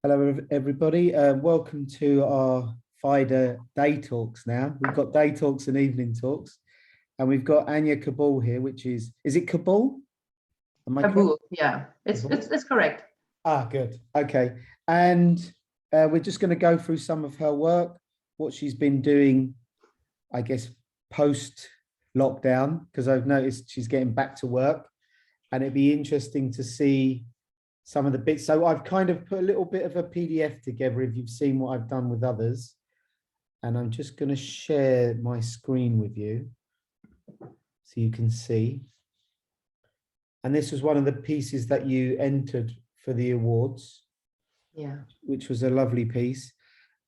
Hello, everybody. Welcome to our Fida Day Talks now. We've got day talks and evening talks. And we've got Anja Karboul here, which is it Kabul? Am I correct? Karboul, yeah. It's correct. Ah, good. Okay. And we're just going to go through some of her work, what she's been doing, I guess, post-lockdown, because I've noticed she's getting back to work. And it'd be interesting to see some of the bits. So I've kind of put a little bit of a PDF together if you've seen what I've done with others. And I'm just going to share my screen with you so you can see. And this was one of the pieces that you entered for the awards. Yeah. Which was a lovely piece.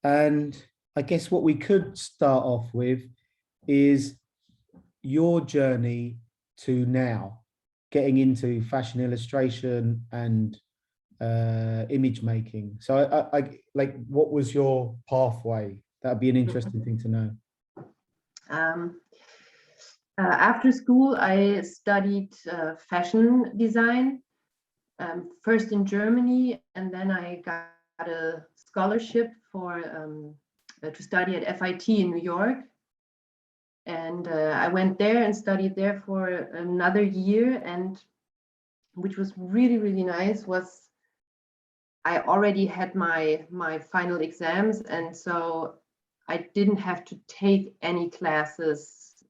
And I guess what we could start off with is your journey to now getting into fashion illustration and image making. So I like, what was your pathway? That'd be an interesting thing to know. After school, I studied fashion design, first in Germany, and then I got a scholarship for to study at FIT in New York. And I went there and studied there for another year, and which was really, really nice was I already had my final exams, and so I didn't have to take any classes,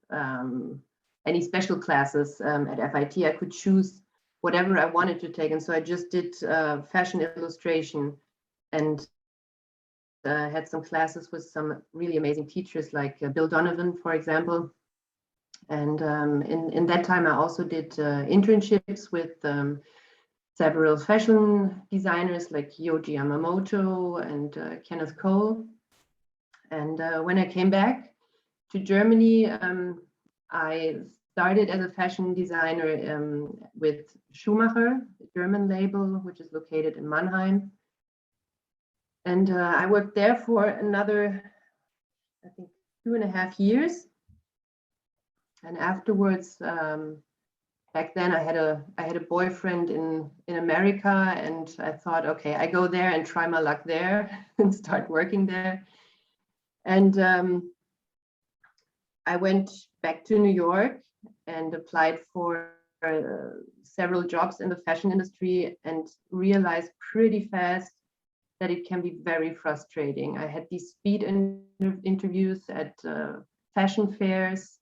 any special classes at FIT. I could choose whatever I wanted to take, and so I just did fashion illustration and had some classes with some really amazing teachers like Bill Donovan, for example. And in that time, I also did internships with several fashion designers like Yohji Yamamoto and Kenneth Co. And when I came back to Germany, I started as a fashion designer with Schumacher, a German label, which is located in Mannheim. And I worked there for another, I think, 2.5 years. And afterwards, back then I had a boyfriend in America, and I thought, okay, I go there and try my luck there and start working there. And I went back to New York and applied for several jobs in the fashion industry and realized pretty fast that it can be very frustrating. I had these speed interviews at fashion fairs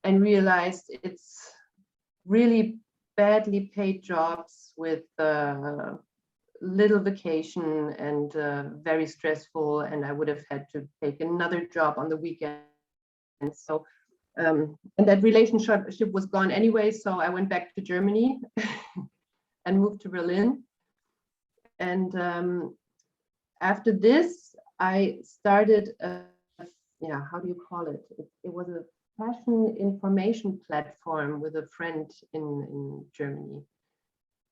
and realized it's really badly paid jobs with little vacation and very stressful, and I would have had to take another job on the weekend. So and that relationship was gone anyway, so I went back to Germany and moved to Berlin. And after this, I started how do you call it? It was a fashion information platform with a friend in Germany.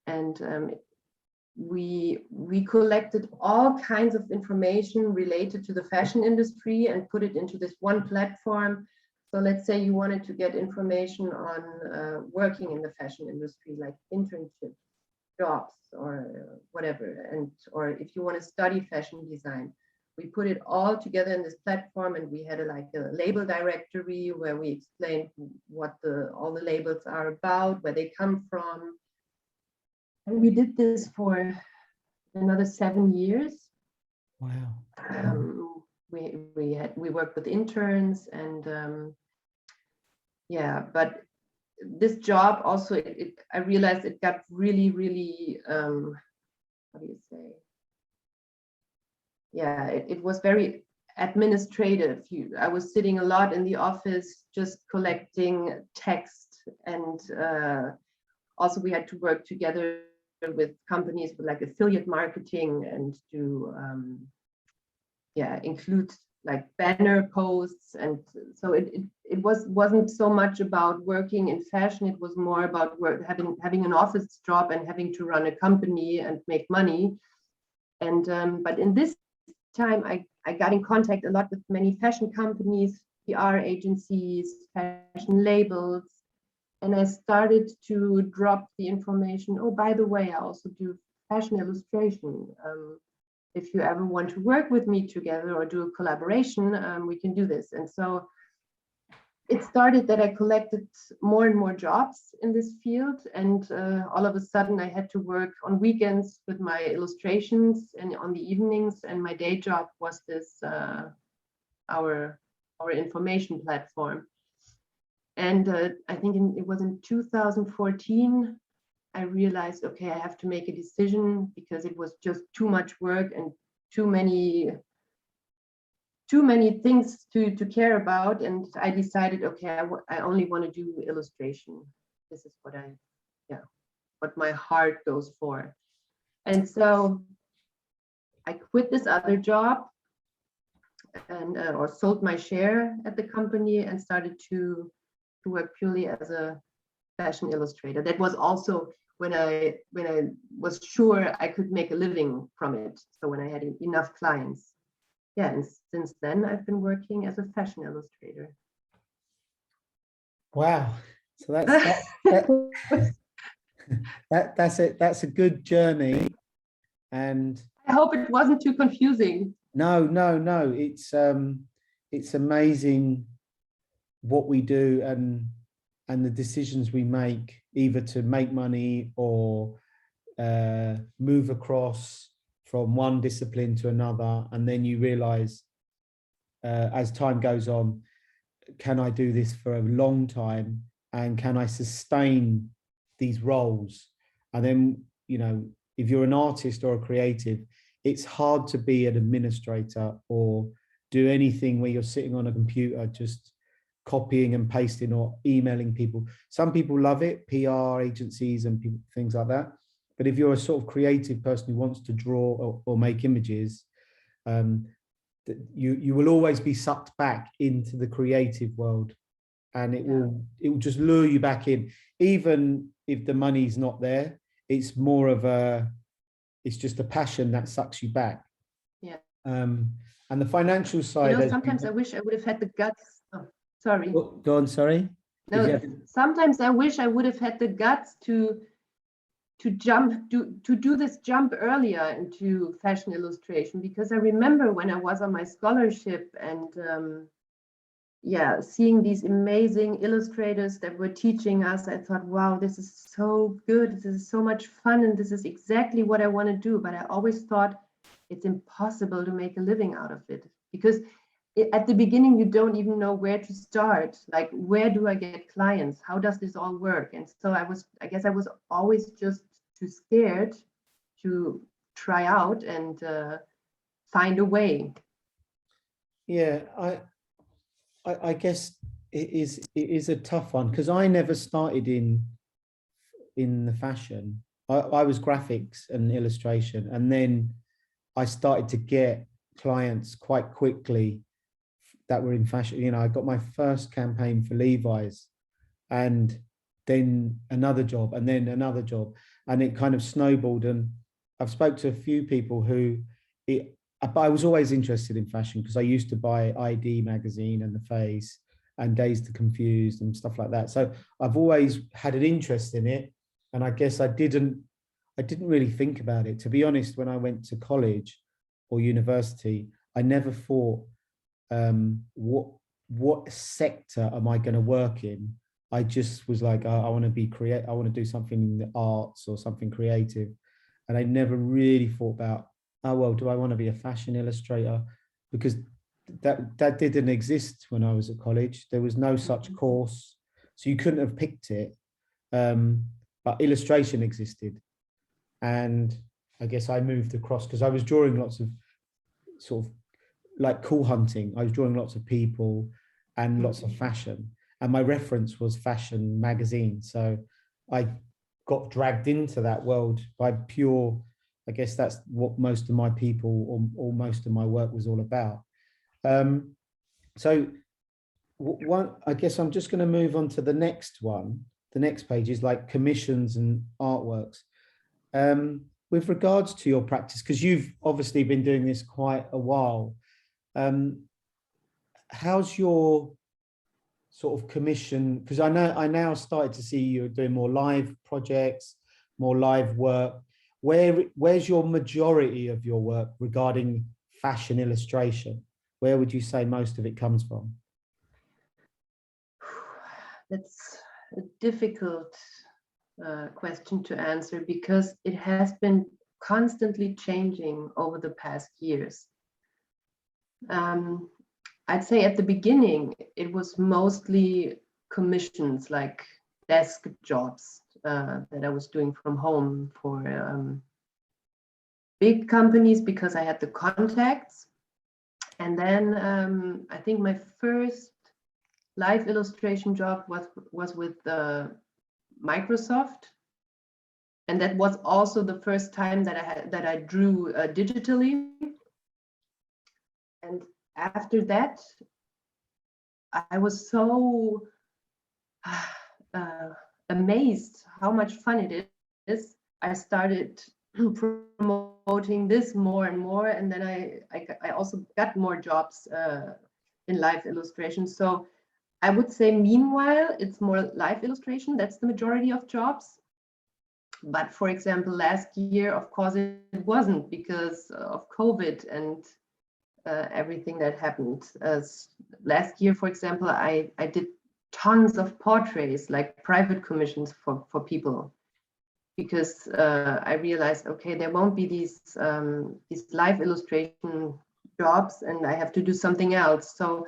And we collected all kinds of information related to the fashion industry and put it into this one platform. So let's say you wanted to get information on working in the fashion industry, like internships, jobs, or whatever, or if you want to study fashion design, we put it all together in this platform, and we had a label directory where we explained what all the labels are about, where they come from. And we did this for another 7 years. Wow. We worked with interns, and but this job also, I realized it got really, really, how do you say? Yeah, it was very administrative. I was sitting a lot in the office just collecting text, and also we had to work together with companies with like affiliate marketing and to include like banner posts. And so it wasn't so much about working in fashion. It was more about having an office job and having to run a company and make money. And but in this time, I got in contact a lot with many fashion companies, PR agencies, fashion labels, and I started to drop the information. Oh, by the way, I also do fashion illustration. if you ever want to work with me together or do a collaboration, we can do this. And so it started that I collected more and more jobs in this field, and all of a sudden I had to work on weekends with my illustrations and on the evenings, and my day job was this our information platform. And I think it was in 2014 I realized, okay, I have to make a decision, because it was just too much work and too many things to care about. And I decided, okay, I only want to do illustration. This is what my heart goes for. And so I quit this other job and or sold my share at the company and started to work purely as a fashion illustrator. That was also when I was sure I could make a living from it. So when I had enough clients. Yeah, and since then I've been working as a fashion illustrator. Wow. So that's it. That's a good journey. And I hope it wasn't too confusing. No. It's amazing what we do and the decisions we make, either to make money or move across from one discipline to another. And then you realize as time goes on, can I do this for a long time? And can I sustain these roles? And then, you know, if you're an artist or a creative, it's hard to be an administrator or do anything where you're sitting on a computer just copying and pasting or emailing people. Some people love it, PR agencies and people, things like that. But if you're a sort of creative person who wants to draw or make images, you will always be sucked back into the creative world, and it will just lure you back in, even if the money's not there. It's more of it's just a passion that sucks you back. Yeah. And the financial side. You know, sometimes I wish I would have had the guts. Oh, sorry. Go on. Sorry. No, sometimes I wish I would have had the guts to do this jump earlier into fashion illustration, because I remember when I was on my scholarship and seeing these amazing illustrators that were teaching us, I thought, wow, this is so good, this is so much fun, and this is exactly what I want to do. But I always thought it's impossible to make a living out of it, because at the beginning you don't even know where to start. Like, where do I get clients? How does this all work? And so I guess I was always just too scared to try out and find a way. Yeah, I guess it is a tough one, because I never started in the fashion. I was graphics and illustration, and then I started to get clients quite quickly that were in fashion. You know, I got my first campaign for Levi's, and then another job, and then another job, and it kind of snowballed. And I've spoke to a few people who I was always interested in fashion, because I used to buy ID magazine and The Face and Dazed and Confused and stuff like that. So I've always had an interest in it. And I guess I didn't really think about it. To be honest, when I went to college or university, I never thought, what sector am I going to work in? I just was like, I want to be creative. I want to do something in the arts or something creative. And I never really thought about, oh, well, do I want to be a fashion illustrator? Because that didn't exist when I was at college. There was no such course, so you couldn't have picked it. But illustration existed. And I guess I moved across because I was drawing lots of sort of like cool hunting. I was drawing lots of people and lots of fashion. And my reference was fashion magazine. So I got dragged into that world by pure, I guess that's what most of my people or most of my work was all about. So one, I guess I'm just going to move on to the next one. The next page is like commissions and artworks. With regards to your practice, because you've obviously been doing this quite a while, how's your sort of commission? Because I now started to see you're doing more live projects, more live work. where's your majority of your work regarding fashion illustration? Where would you say most of it comes from? That's a difficult question to answer because it has been constantly changing over the past years. I'd say at the beginning, it was mostly commissions, like desk jobs that I was doing from home for big companies because I had the contacts. And then I think my first live illustration job was with Microsoft. And that was also the first time that I drew digitally. And after that, I was so amazed how much fun it is. I started promoting this more and more, and then I also got more jobs in live illustration. So I would say meanwhile, it's more live illustration. That's the majority of jobs. But for example, last year, of course, it wasn't because of COVID and everything that happened. Last year, for example, I did tons of portraits, like private commissions for people, because I realized, okay, there won't be these live illustration jobs, and I have to do something else. So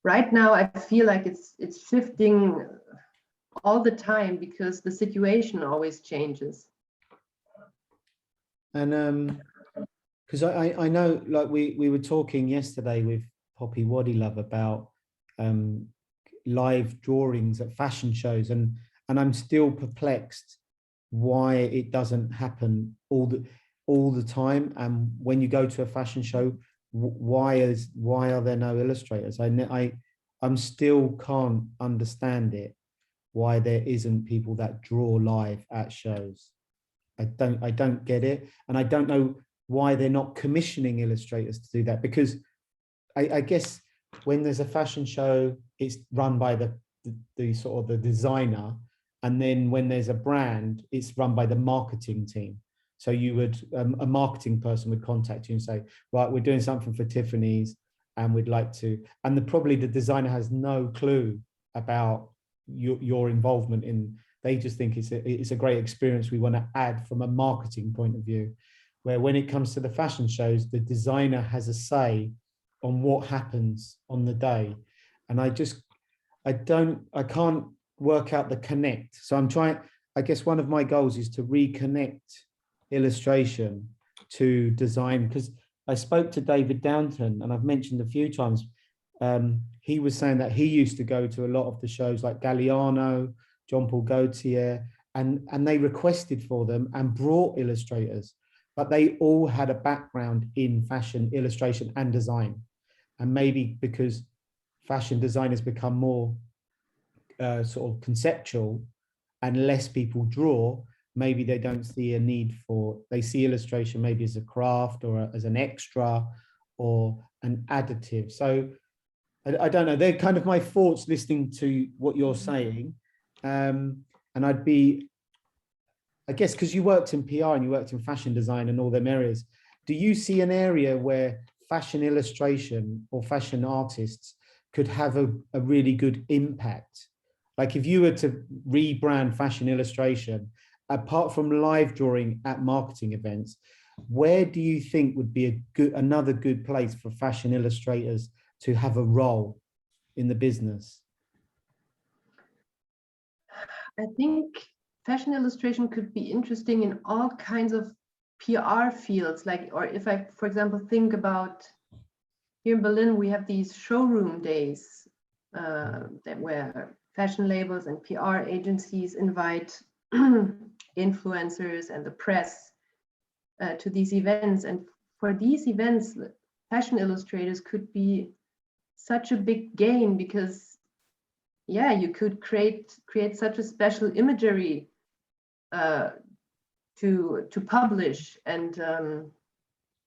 right now, I feel like it's shifting all the time because the situation always changes. And because I know, like we were talking yesterday with Poppy Wadilove about live drawings at fashion shows, and I'm still perplexed why it doesn't happen all the time. And when you go to a fashion show, why are there no illustrators? I'm still can't understand it, why there isn't people that draw live at shows. I don't get it, and I don't know why they're not commissioning illustrators to do that, because I guess when there's a fashion show, it's run by the sort of the designer, and then when there's a brand, it's run by the marketing team. So you would a marketing person would contact you and say, right, we're doing something for Tiffany's and we'd like to, and probably the designer has no clue about your involvement in. They just think it's a great experience we want to add from a marketing point of view. Where when it comes to the fashion shows, the designer has a say on what happens on the day. And I can't work out the connect. So I'm trying, I guess one of my goals is to reconnect illustration to design, because I spoke to David Downton, and I've mentioned a few times, he was saying that he used to go to a lot of the shows like Galliano, John Paul Gaultier, and they requested for them and brought illustrators, but they all had a background in fashion illustration and design. And maybe because fashion design has become more sort of conceptual and less people draw, maybe they don't see a need for, they see illustration maybe as a craft or as an extra or an additive. So I don't know, they're kind of my thoughts listening to what you're saying. And I'd be, I guess, because you worked in PR and you worked in fashion design and all them areas, do you see an area where fashion illustration or fashion artists could have a really good impact? Like if you were to rebrand fashion illustration, apart from live drawing at marketing events, where do you think would be another good place for fashion illustrators to have a role in the business? I think fashion illustration could be interesting in all kinds of PR fields. Like, or if I, for example, think about here in Berlin, we have these showroom days where fashion labels and PR agencies invite influencers and the press to these events. And for these events, fashion illustrators could be such a big gain because, yeah, you could create such a special imagery to publish, and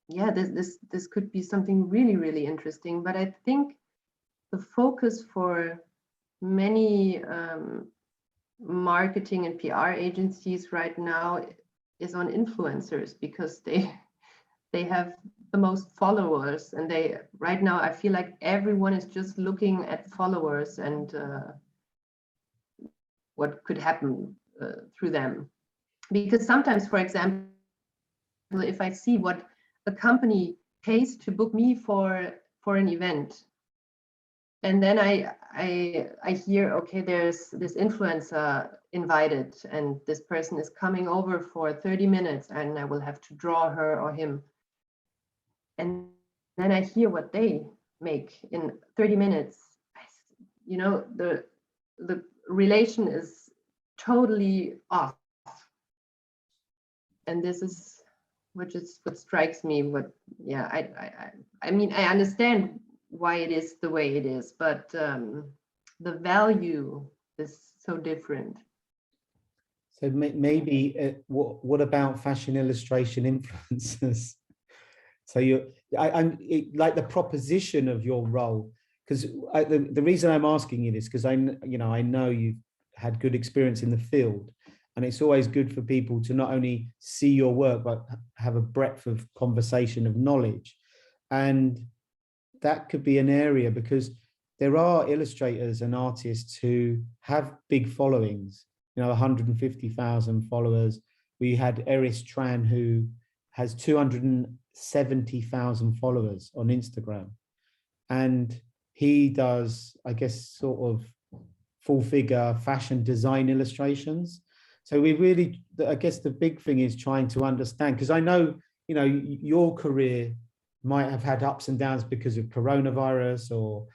yeah, this could be something really interesting. But I think the focus for many marketing and PR agencies right now is on influencers, because they have the most followers, and they right now I feel like everyone is just looking at followers and what could happen through them. Because sometimes, for example, if I see what a company pays to book me for an event, and then I hear, okay, there's this influencer invited and this person is coming over for 30 minutes and I will have to draw her or him. And then I hear what they make in 30 minutes. You know, the relation is totally off. And this is what strikes me. I mean, I understand why it is the way it is, but the value is so different. So maybe what about fashion illustration influencers? So I'm like the proposition of your role, because the reason I'm asking you this, because I know you've had good experience in the field, and it's always good for people to not only see your work but have a breadth of conversation of knowledge, and that could be an area, because there are illustrators and artists who have big followings, 150,000 followers. We had Eris Tran, who has 270,000 followers on Instagram. And he does, I guess, sort of full figure fashion design illustrations. So we really, I guess the big thing is trying to understand, because I know, your career might have had ups and downs because of coronavirus, or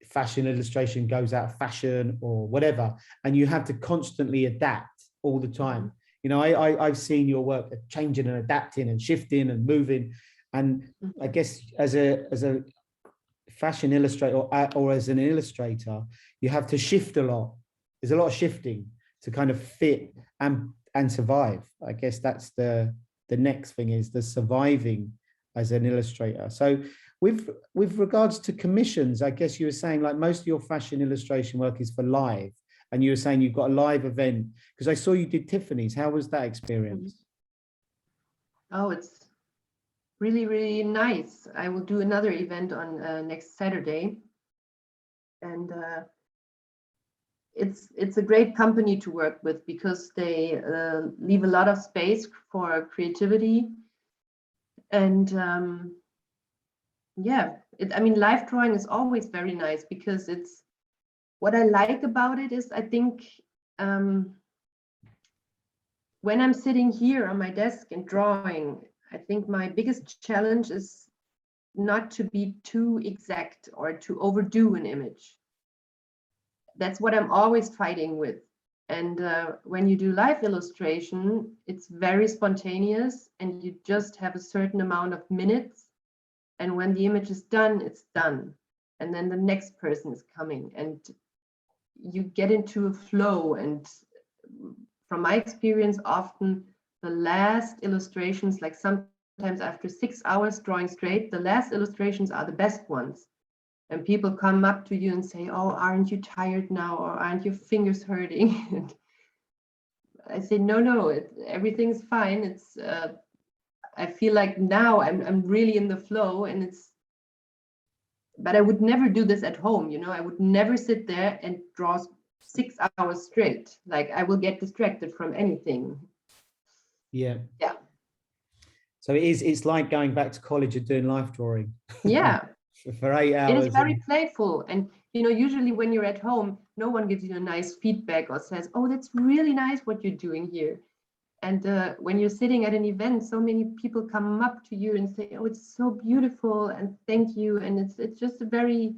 fashion illustration goes out of fashion or whatever, and you have to constantly adapt all the time. I've seen your work changing and adapting and shifting and moving, and I guess as a fashion illustrator or as an illustrator, you have to shift a lot. There's a lot of shifting to kind of fit and survive. I guess that's the next thing, is the surviving as an illustrator. So with regards to commissions, I guess you were saying like most of your fashion illustration work is for live, and you were saying you've got a live event, because I saw you did Tiffany's. How was that experience? Oh, it's really, really nice. I will do another event on next Saturday, and it's a great company to work with, because they leave a lot of space for creativity. And I mean, live drawing is always very nice, because it's what I like about it is, I think when I'm sitting here on my desk and drawing, I think my biggest challenge is not to be too exact or to overdo an image. That's what I'm always fighting with. And when you do live illustration, it's very spontaneous, and you just have a certain amount of minutes. And when the image is done, it's done. And then the next person is coming, and you get into a flow. And from my experience, often the last illustrations, like sometimes after 6 hours drawing straight, the last illustrations are the best ones. And people come up to you and say, oh, aren't you tired now? Or aren't your fingers hurting? And I say, no, everything's fine. It's I feel like now I'm really in the flow, and but I would never do this at home. I would never sit there and draw 6 hours straight. Like, I will get distracted from anything. Yeah. So it's like going back to college and doing life drawing. Yeah. For 8 hours. It is very playful. And, usually when you're at home, no one gives you a nice feedback or says, oh, that's really nice what you're doing here. And when you're sitting at an event, so many people come up to you and say, oh, it's so beautiful, and thank you. And it's just a very,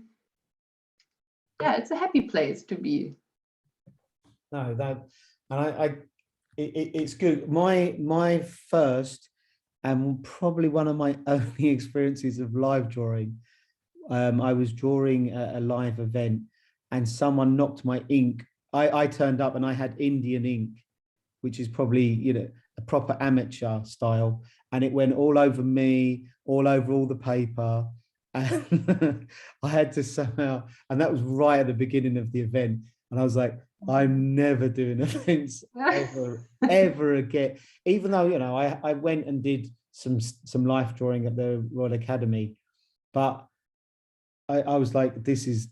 it's a happy place to be. No, it's good. My first and probably one of my only experiences of live drawing, I was drawing a live event, and someone knocked my ink. I turned up and I had Indian ink, which is probably, a proper amateur style. And it went all over me, all over all the paper. And I had to somehow, and that was right at the beginning of the event. And I was like, I'm never doing events ever again. Even though, you know, I went and did some life drawing at the Royal Academy, but I was like, this is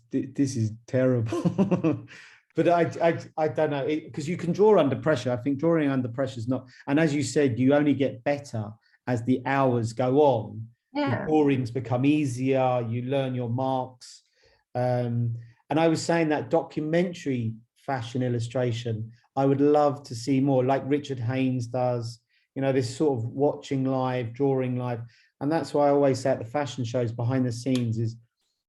terrible. But I don't know, because you can draw under pressure. I think drawing under pressure is not, and as you said, you only get better as the hours go on. The Yeah. drawings become easier, you learn your marks. And I was saying that documentary fashion illustration, I would love to see more, like Richard Haynes does, you know, this sort of watching live, drawing live. And that's why I always say at the fashion shows behind the scenes is,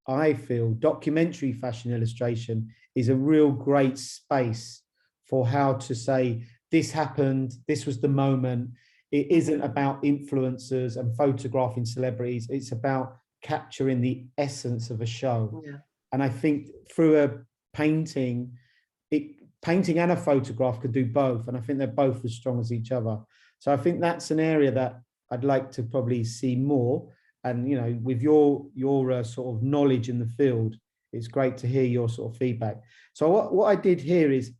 I feel documentary fashion illustration is a real great space for how to say, this happened, this was the moment. It isn't about influencers and photographing celebrities. It's about capturing the essence of a show. Yeah. And I think through a painting, painting and a photograph could do both. And I think they're both as strong as each other. So I think that's an area that I'd like to probably see more. And, you know, with your sort of knowledge in the field, it's great to hear your sort of feedback. So what I did here is,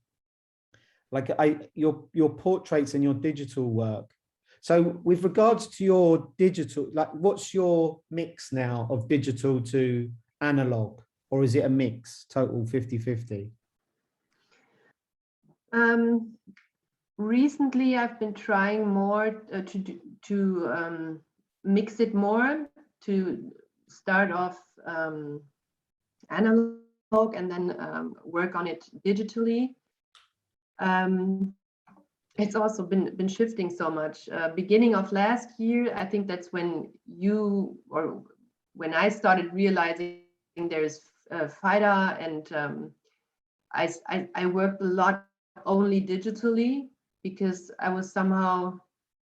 like, your portraits and your digital work. So with regards to your digital, like, what's your mix now of digital to analog? Or is it a mix, total 50-50? Recently, I've been trying more to mix it more, to start off analog and then work on it digitally. It's also been shifting so much. Beginning of last year, I think that's when when I started realizing there's Fida, and I worked a lot only digitally because I was somehow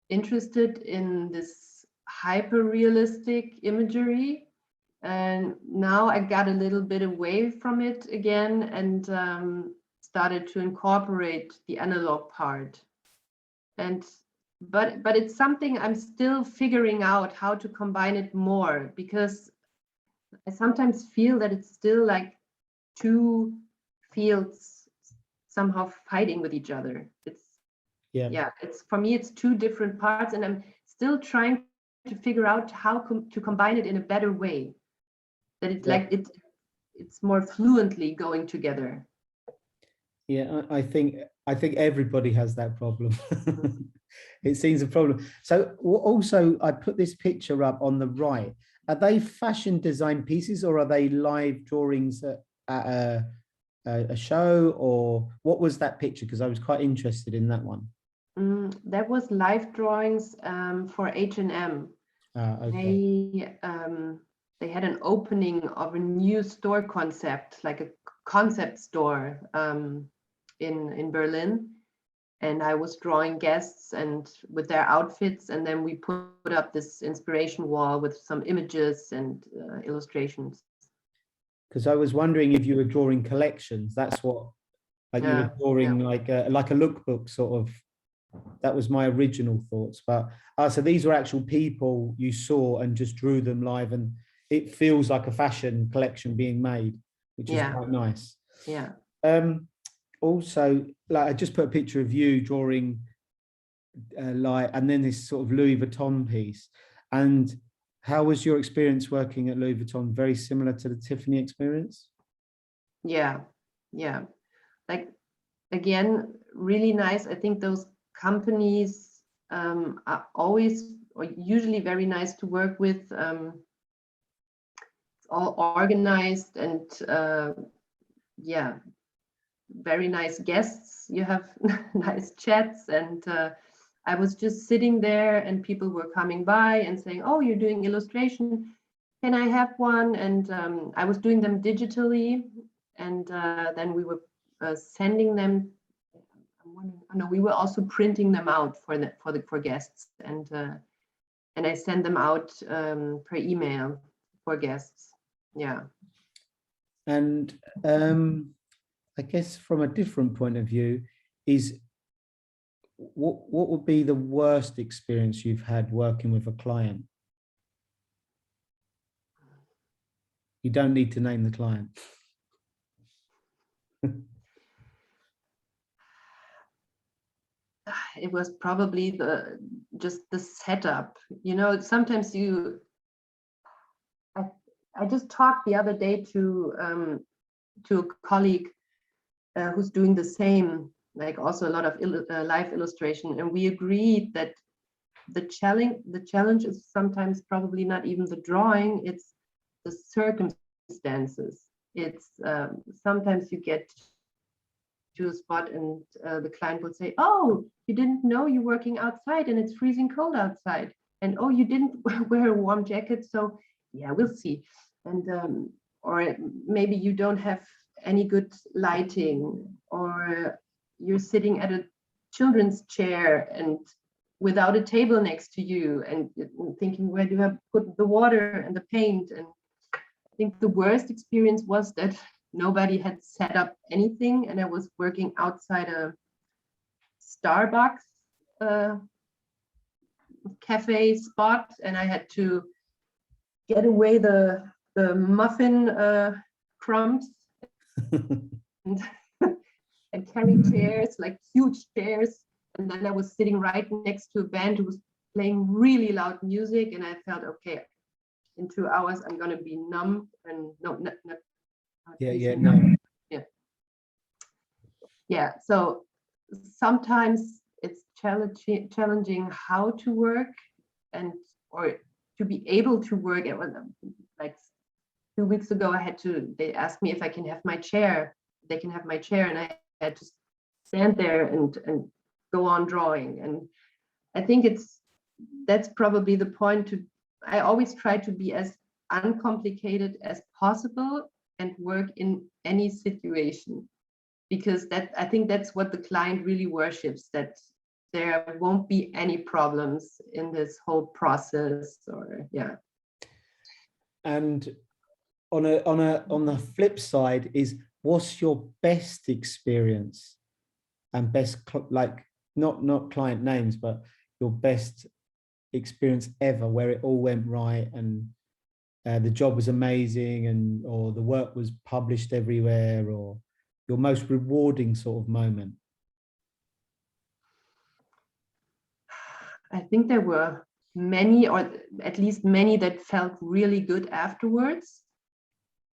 interested in this hyper realistic imagery, and now I got a little bit away from it again and started to incorporate the analog part. And but it's something I'm still figuring out how to combine it more, because I sometimes feel that it's still like two fields somehow fighting with each other. It's for me, it's two different parts, and I'm still trying to figure out how to combine it in a better way, that it's more fluently going together. Yeah, I think everybody has that problem. It seems a problem. So also, I put this picture up on the right. Are they fashion design pieces, or are they live drawings at a show, or what was that picture? Because I was quite interested in that one. That was live drawings for H&M. Okay. They had an opening of a new store concept, like a concept store in Berlin, and I was drawing guests and with their outfits, and then we put up this inspiration wall with some images and illustrations. Because I was wondering if you were drawing collections. That's what, like, you were drawing like a lookbook sort of. That was my original thoughts. But so these were actual people you saw and just drew them live, and it feels like a fashion collection being made, which is quite nice. Yeah. Also, like, I just put a picture of you drawing like, and then this sort of Louis Vuitton piece. And how was your experience working at Louis Vuitton? Very similar to the Tiffany experience? Yeah. Like, again, really nice. I think those companies are always or usually very nice to work with. It's all organized and very nice guests. You have nice chats, and I was just sitting there and people were coming by and saying, oh, you're doing illustration, can I have one? And I was doing them digitally, and then we were sending them. No, we were also printing them out for guests, and I send them out per email for guests. Yeah. And I guess from a different point of view, is what would be the worst experience you've had working with a client? You don't need to name the client. it was probably just the setup. You know, sometimes I just talked the other day to a colleague who's doing the same, like also a lot of live illustration, and we agreed that the challenge is sometimes probably not even the drawing, it's the circumstances. It's sometimes you get to a spot and the client will say, oh, you didn't know you're working outside and it's freezing cold outside, and oh, you didn't wear a warm jacket, so yeah, we'll see. And or maybe you don't have any good lighting, or you're sitting at a children's chair and without a table next to you, and thinking, where do I put the water and the paint? And I think the worst experience was that nobody had set up anything, and I was working outside a Starbucks cafe spot, and I had to get away the muffin crumbs and, and carry chairs, like huge chairs. And then I was sitting right next to a band who was playing really loud music, and I felt, okay, in 2 hours I'm gonna be numb and yeah. So sometimes it's challenging how to work, and or to be able to work. It was like 2 weeks ago, they asked me if I can have my chair. They can have my chair, and I had to stand there and go on drawing. And I think that's probably the point. I always try to be as uncomplicated as possible and work in any situation, because I think that's what the client really worships, that there won't be any problems in this whole process, or yeah. And on the flip side is, what's your best experience and best, like not client names, but your best experience ever, where it all went right and the job was amazing, and or the work was published everywhere, or your most rewarding sort of moment? I think there were many, or at least many, that felt really good afterwards.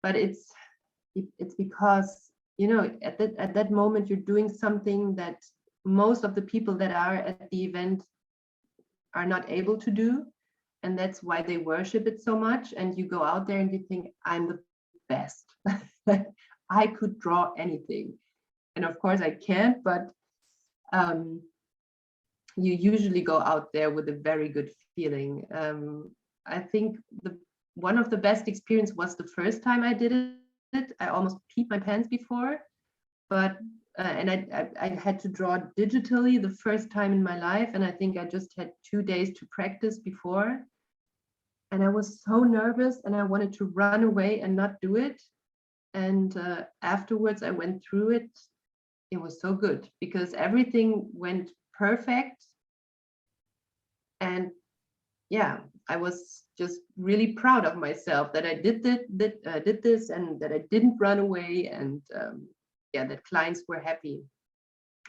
But it's because, you know, at that moment you're doing something that most of the people that are at the event are not able to do, and that's why they worship it so much. And you go out there and you think, I'm the best. I could draw anything, and of course I can't, but you usually go out there with a very good feeling. I think one of the best experience was the first time I did it. I almost peed my pants before, but and I had to draw digitally the first time in my life, and I think I just had 2 days to practice before, and I was so nervous and I wanted to run away and not do it. And afterwards I went through it. It was so good because everything went perfect. And yeah, I was just really proud of myself that I did this, and that I didn't run away, and yeah, that clients were happy.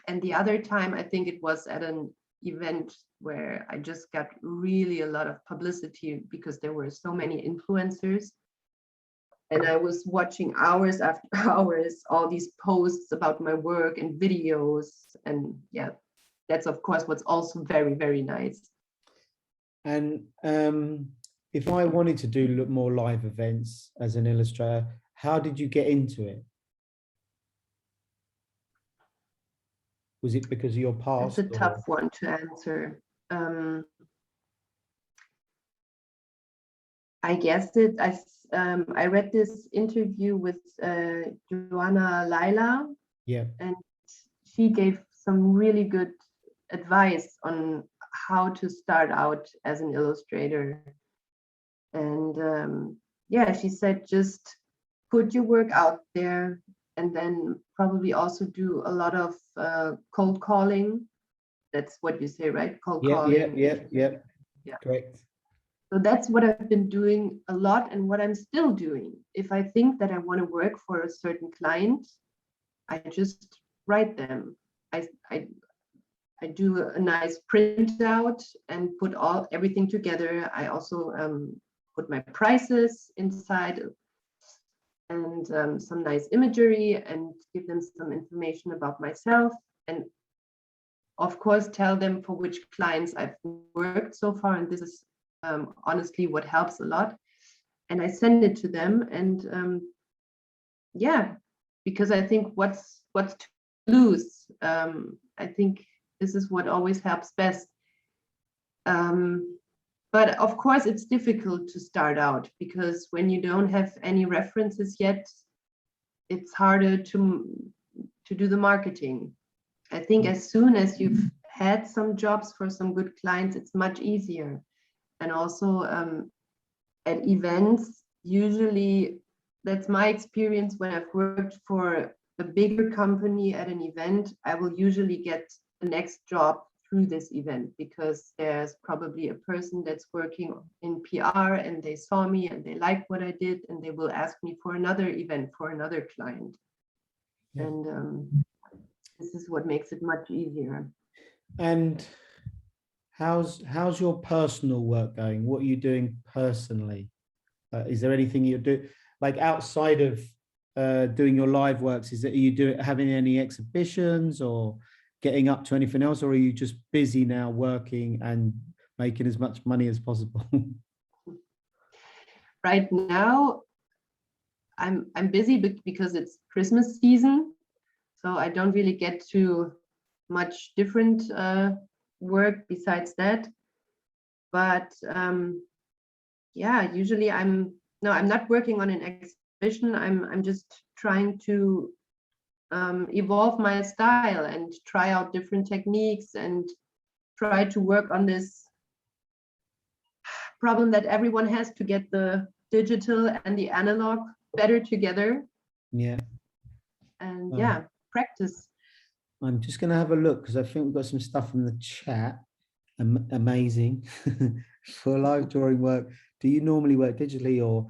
And the other time, I think it was at an event where I just got really a lot of publicity because there were so many influencers. And I was watching hours after hours, all these posts about my work and videos. And yeah, that's of course what's also very, very nice. And if I wanted to do more live events as an illustrator, how did you get into it? Was it because of your past? That's a tough one to answer. I guessed it. I read this interview with Joanna Laila, yeah, and she gave some really good advice on how to start out as an illustrator. And yeah, she said, just put your work out there, and then probably also do a lot of cold calling. That's what you say, right? Cold calling. Yeah. Correct. So that's what I've been doing a lot, and what I'm still doing. If I think that I want to work for a certain client, I just write them. I I do a nice printout and put everything together. I also put my prices inside and some nice imagery and give them some information about myself. And of course, tell them for which clients I've worked so far. And this is honestly what helps a lot. And I send it to them. And yeah, because I think what's to lose. I think this is what always helps best. But of course, it's difficult to start out because when you don't have any references yet, it's harder to do the marketing. I think as soon as you've had some jobs for some good clients, it's much easier. And also at events, usually that's my experience when I've worked for a bigger company at an event, I will usually get the next job through this event because there's probably a person that's working in PR and they saw me and they liked what I did and they will ask me for another event for another client. Yeah. And this is what makes it much easier. And how's your personal work going? What are you doing personally? Is there anything you do like outside of doing your live works? Are you having any exhibitions or getting up to anything else, or are you just busy now working and making as much money as possible? Right now, I'm busy because it's Christmas season, so I don't really get to much different work besides that. But yeah, usually I'm not working on an exhibition. I'm just trying to evolve my style and try out different techniques and try to work on this problem that everyone has to get the digital and the analog better together. Yeah. And yeah, practice. I'm just going to have a look because I think we've got some stuff in the chat. Amazing. For live drawing work, do you normally work digitally, or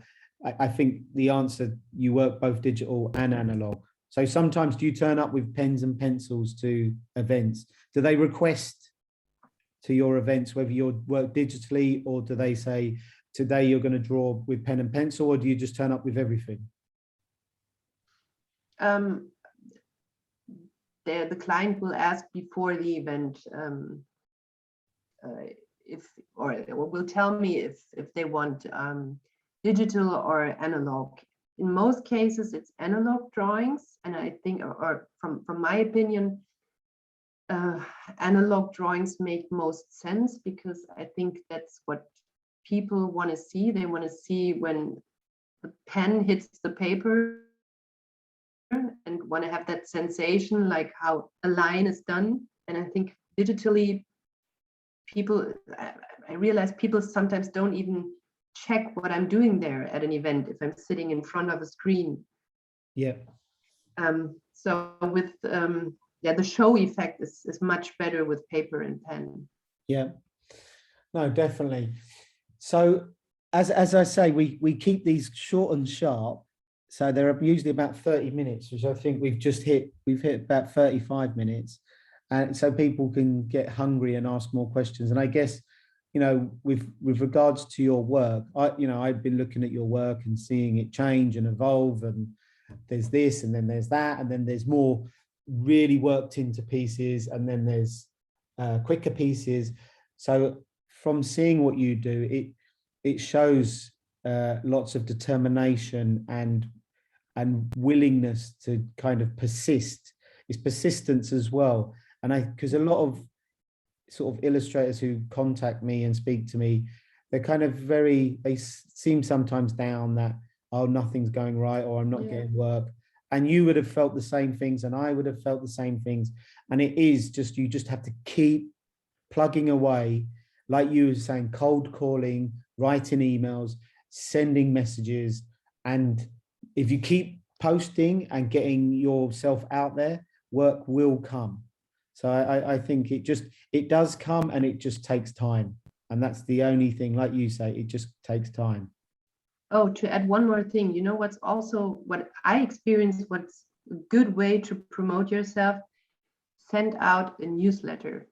I think the answer, you work both digital and analog. So sometimes do you turn up with pens and pencils to events? Do they request to your events whether you work digitally, or do they say today you're going to draw with pen and pencil, or do you just turn up with everything? The client will ask before the event will tell me if they want digital or analog. In most cases, it's analog drawings, and I think, or from my opinion, analog drawings make most sense because I think that's what people want to see. They want to see when the pen hits the paper and want to have that sensation, like how a line is done. And I think digitally, I realize people sometimes don't even check what I'm doing there at an event if I'm sitting in front of a screen. Yeah. So with the show effect is much better with paper and pen. Yeah. No, definitely. So as I say, we keep these short and sharp. So they're usually about 30 minutes, which I think we've hit about 35 minutes. And so people can get hungry and ask more questions. And I guess, with regards to your work, I've been looking at your work and seeing it change and evolve, and there's this, and then there's that, and then there's more really worked into pieces, and then there's quicker pieces. So from seeing what you do, it shows lots of determination and willingness to kind of persist. It's persistence as well. And because a lot of sort of illustrators who contact me and speak to me, they're kind of they seem sometimes down that, oh, nothing's going right, or I'm not getting work. And you would have felt the same things, and I would have felt the same things. And it is just, you just have to keep plugging away, like you were saying, cold calling, writing emails, sending messages. And if you keep posting and getting yourself out there, work will come. So I think it does come, and it just takes time. And that's the only thing, like you say, it just takes time. Oh, to add one more thing, what's also what I experienced, what's a good way to promote yourself. send out a newsletter.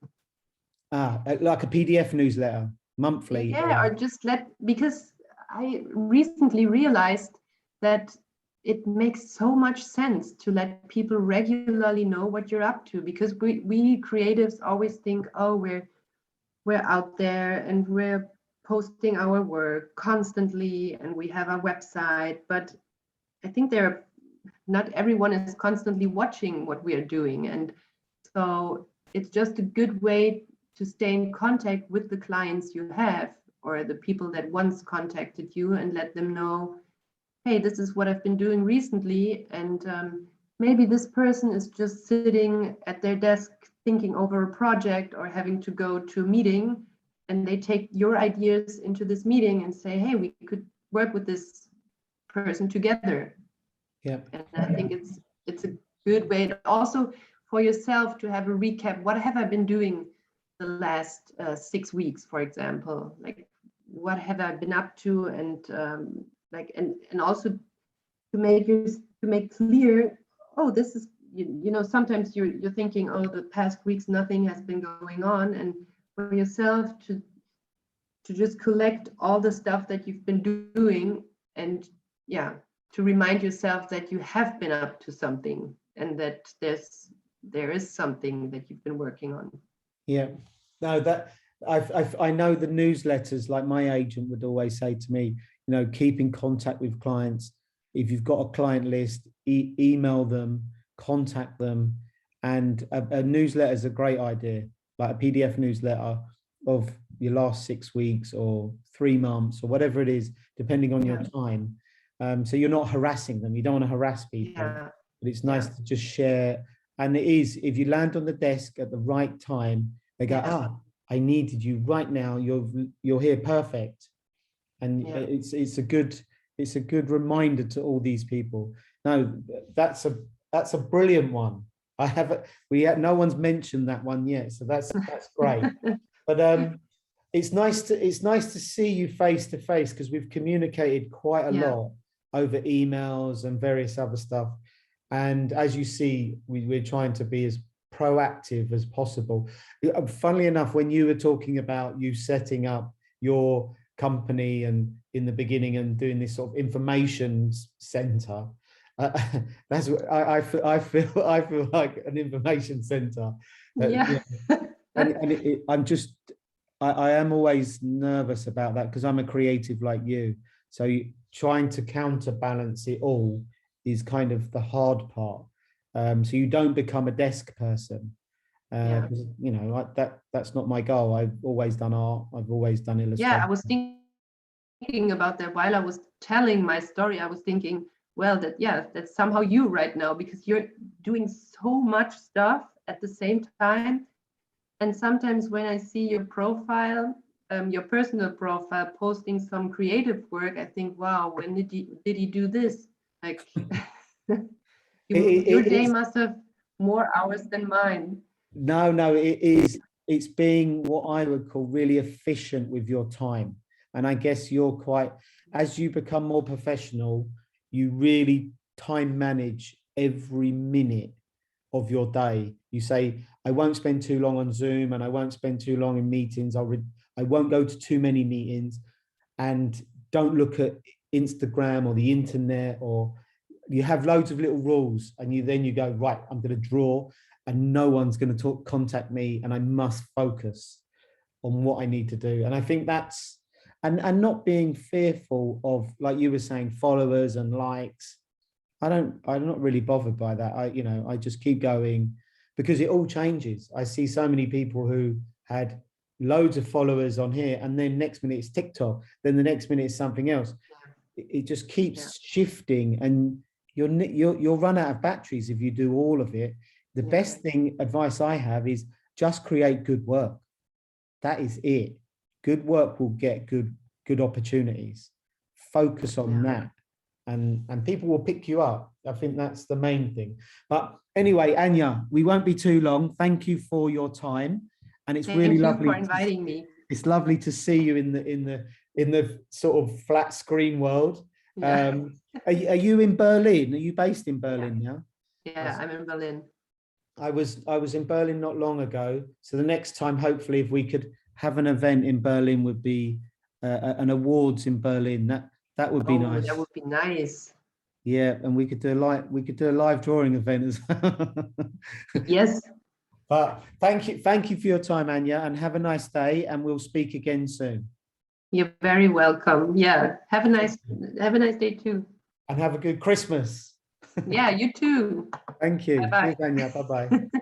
Like a PDF newsletter monthly. Yeah, or just because I recently realized that it makes so much sense to let people regularly know what you're up to, because we creatives always think, oh, we're out there and we're posting our work constantly and we have a website, but I think not everyone is constantly watching what we are doing. And so it's just a good way to stay in contact with the clients you have, or the people that once contacted you, and let them know, hey, this is what I've been doing recently. And maybe this person is just sitting at their desk thinking over a project or having to go to a meeting, and they take your ideas into this meeting and say, hey, we could work with this person together. Yeah. And I think it's a good way to also for yourself to have a recap. What have I been doing the last 6 weeks, for example? Like, what have I been up to? And and also to make clear, oh, this is, you know, sometimes you're thinking, oh, the past weeks nothing has been going on, and for yourself to just collect all the stuff that you've been doing, and to remind yourself that you have been up to something, and that there is something that you've been working on. Yeah, no, that I know the newsletters, like my agent would always say to me, you know, keep in contact with clients. If you've got a client list, email them, contact them. And a newsletter is a great idea, like a PDF newsletter of your last 6 weeks or 3 months or whatever it is, depending on your time. So you're not harassing them. You don't want to harass people, but it's nice to just share. And it is, if you land on the desk at the right time, they go, I needed you right now. You're here, perfect. And it's a good reminder to all these people. No, that's a brilliant one. No one's mentioned that one yet, so that's great. But it's nice to see you face to face, because we've communicated quite a lot over emails and various other stuff. And as you see, we're trying to be as proactive as possible. Funnily enough, when you were talking about you setting up your company and in the beginning and doing this sort of information center, that's what I feel like an information center. I am always nervous about that, because I'm a creative like you. So trying to counterbalance it all is kind of the hard part. So you don't become a desk person. You know, like that's not my goal. I've always done art. I've always done illustration. I was thinking about that while I was telling my story. I was thinking, well, that's somehow you right now, because you're doing so much stuff at the same time. And sometimes when I see your profile, your personal profile, posting some creative work, I think, wow, when did he do this? Like, your day must have more hours than mine. No, it is. It's being what I would call really efficient with your time. And I guess you're as you become more professional, you really time manage every minute of your day. You say, I won't spend too long on Zoom, and I won't spend too long in meetings. I won't go to too many meetings, and don't look at Instagram or the internet, or you have loads of little rules, and you go, right, I'm going to draw, and no one's going to contact me, and I must focus on what I need to do. And I think that's, and not being fearful of, like you were saying, followers and likes. I'm not really bothered by that. I just keep going, because it all changes. I see so many people who had loads of followers on here, and then next minute it's TikTok, then the next minute it's something else. It just keeps shifting, and you'll run out of batteries if you do all of it. The best advice I have is just create good work. That is it. Good work will get good opportunities. Focus on that, and people will pick you up. I think that's the main thing. But anyway, Anja, we won't be too long. Thank you for your time, and it's really lovely for inviting me. It's lovely to see you in the sort of flat screen world. Are you in Berlin? Are you based in Berlin now? Yeah, I'm in Berlin. I was in Berlin not long ago. So the next time, hopefully, if we could have an event in Berlin, would be an awards in Berlin. That would be Oh, nice. that would be nice. Yeah, and we could do a live drawing event as well. Yes, But thank you for your time, Anja, and have a nice day. And we'll speak again soon. you're very welcome. Yeah, have a nice day too. And have a good Christmas. Yeah, you too. Thank you. Bye-bye. Cheers, Anja. Bye bye.